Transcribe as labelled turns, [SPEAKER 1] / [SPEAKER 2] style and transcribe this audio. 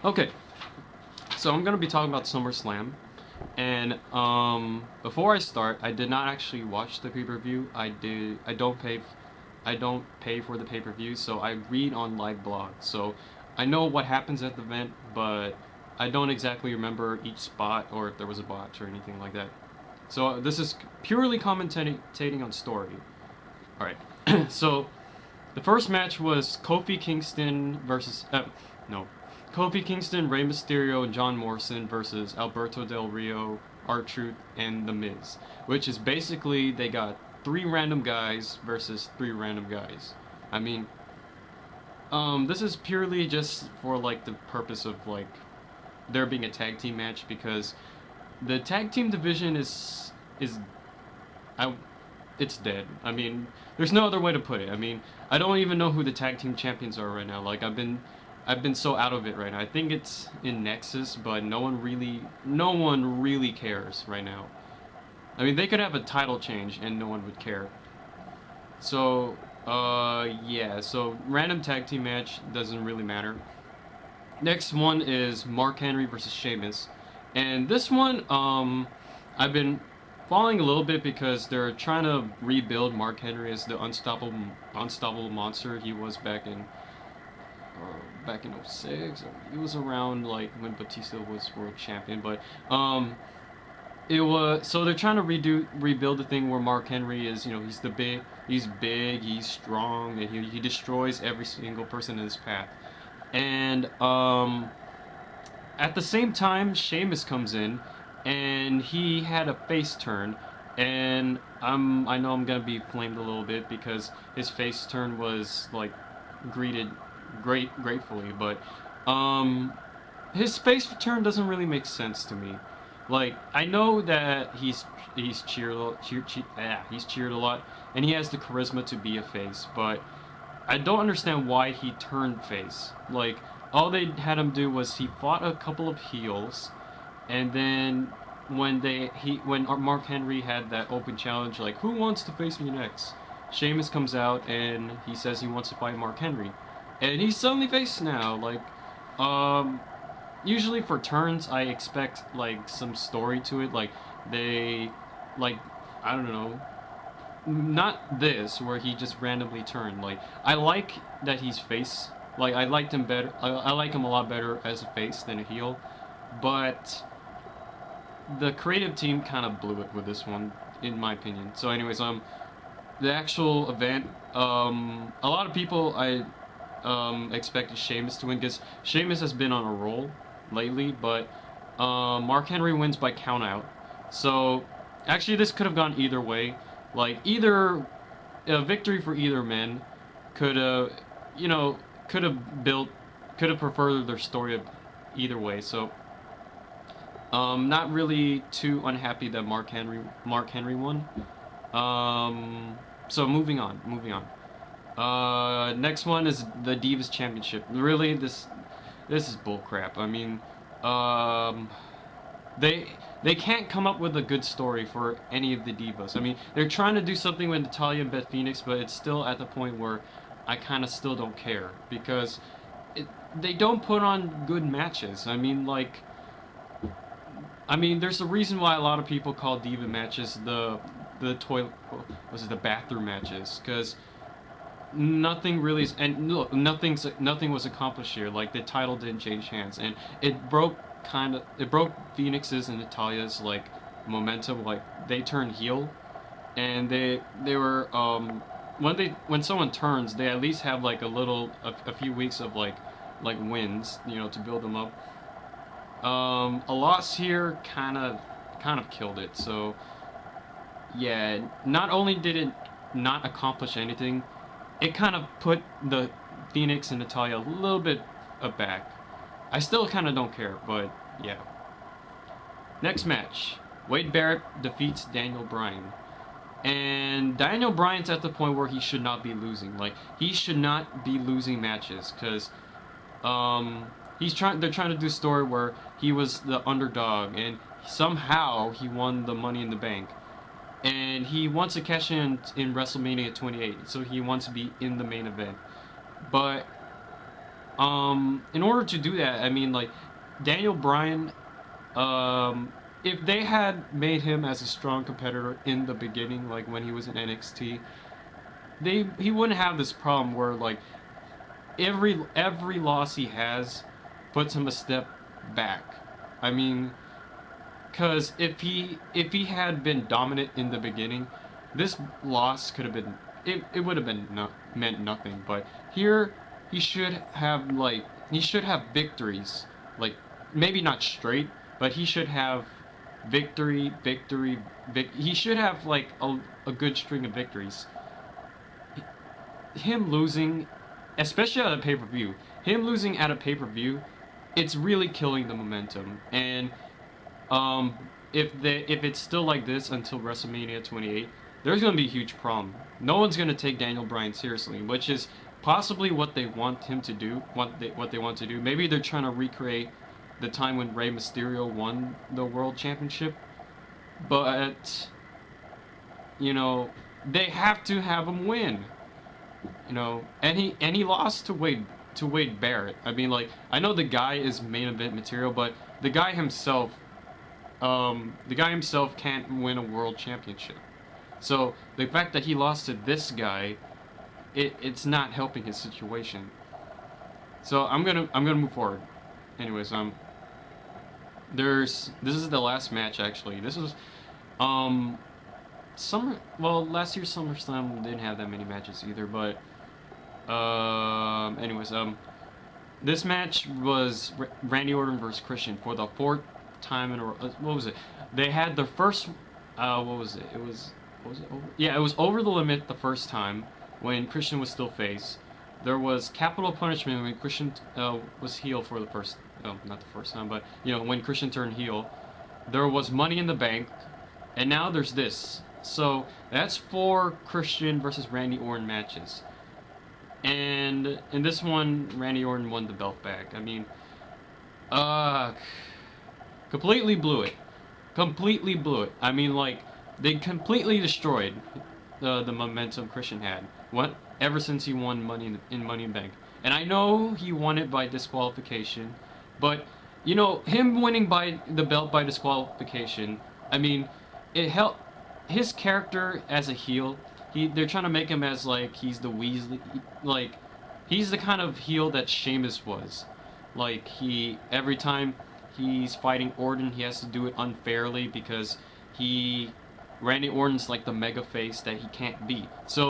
[SPEAKER 1] Okay, so I'm gonna be talking about SummerSlam, and before I start, I did not actually watch the pay-per-view. I don't pay for the pay-per-view, so I read on live blogs. So I know what happens at the event, but I don't exactly remember each spot or if there was a botch or anything like that. So this is purely commentating on story. All right, so the first match was Kofi Kingston versus no, Kofi Kingston, Rey Mysterio, and John Morrison versus Alberto Del Rio, R-Truth, and The Miz, which is basically they got three random guys versus three random guys. I mean, this is purely just for like the purpose of like there being a tag team match, because the tag team division is I it's dead. I mean, there's no other way to put it. I mean, I don't even know who the tag team champions are right now. Like I've been so out of it right now. I think it's in Nexus, but no one really cares right now. I mean, they could have a title change and no one would care. So, yeah. So random tag team match doesn't really matter. Next one is Mark Henry versus Sheamus, and this one, I've been following a little bit because they're trying to rebuild Mark Henry as the unstoppable monster he was back in '06. He was around like when Batista was world champion, but it was, so they're trying to rebuild the thing where Mark Henry is, you know, he's big, he's strong, and he destroys every single person in his path. And at the same time, Sheamus comes in, and he had a face turn, and I know I'm gonna be flamed a little bit because his face turn was like greeted gratefully, but his face turn doesn't really make sense to me. Like, I know that he's cheered a lot, and he has the charisma to be a face, but I don't understand why he turned face. Like, all they had him do was he fought a couple of heels, and then when Mark Henry had that open challenge, like, who wants to face me next? Sheamus comes out and he says he wants to fight Mark Henry, and he's suddenly face now. Like, usually for turns I expect like some story to it, like they, like, I don't know, not this where he just randomly turned. Like, I like that he's face. Like, I liked him better. I like him a lot better as a face than a heel, but the creative team kind of blew it with this one, in my opinion. So, anyways, the actual event, a lot of people expected Sheamus to win because Sheamus has been on a roll lately, but Mark Henry wins by countout. So, actually, this could have gone either way. Like, either a victory for either man could have, you know, could have furthered their story either way. So, not really too unhappy that Mark Henry won. So moving on. Next one is the Divas Championship. Really, this is bullcrap. I mean, they can't come up with a good story for any of the divas. I mean, they're trying to do something with Natalya and Beth Phoenix, but it's still at the point where I kind of still don't care because they don't put on good matches. I mean, like, there's a reason why a lot of people call diva matches the bathroom matches, because nothing really is, and look, nothing was accomplished here. Like, the title didn't change hands, and it broke Phoenix's and Natalya's like momentum. Like, they turned heel, and they were when someone turns, they at least have like a few weeks of like wins, you know, to build them up. A loss here kind of killed it. So yeah, not only did it not accomplish anything, it kind of put the Phoenix and Natalya a little bit aback. I still kind of don't care, but yeah. Next match, Wade Barrett defeats Daniel Bryan. And Daniel Bryan's at the point where he should not be losing. Like, he should not be losing matches, because they're trying to do a story where he was the underdog and somehow he won the Money in the Bank. And he wants to cash in WrestleMania 28, so he wants to be in the main event. But in order to do that, I mean, like, Daniel Bryan, if they had made him as a strong competitor in the beginning, like when he was in NXT, he wouldn't have this problem where, like, every loss he has puts him a step back. I mean, because if he had been dominant in the beginning, this loss could have been, it would have been meant nothing. But here he should have victories, like, maybe not straight, but he should have he should have like a good string of victories. Him losing, especially at a pay-per-view, it's really killing the momentum. And if it's still like this until WrestleMania 28, there's gonna be a huge problem. No one's gonna take Daniel Bryan seriously, which is possibly what they want him to do. What they want to do. Maybe they're trying to recreate the time when Rey Mysterio won the World Championship, but you know, they have to have him win. You know, and he lost to Wade Barrett. I mean, like, I know the guy is main event material, but the guy himself can't win a world championship. So the fact that he lost to this guy, it's not helping his situation. So I'm gonna move forward. Anyways, this is the last match actually. This was last year's SummerSlam didn't have that many matches either, but anyways, this match was Randy Orton versus Christian for the fourth time in a row. What was it? They had the first, what was it? It was over? Yeah, it was Over the Limit the first time when Christian was still face. There was Capital Punishment when Christian was heel for the first, not the first time, but you know, when Christian turned heel. There was Money in the Bank, and now there's this. So that's 4 Christian versus Randy Orton matches. And in this one, Randy Orton won the belt back. I mean, completely blew it. Completely blew it. I mean, like, they completely destroyed the momentum Christian had. Ever since he won Money in the Bank. And I know he won it by disqualification, but you know, him winning the belt by disqualification, I mean, it helped his character as a heel. They're trying to make him as like he's the Weasley, like he's the kind of heel that Sheamus was. Like every time he's fighting Orton, he has to do it unfairly because Randy Orton's like the mega face that he can't beat. So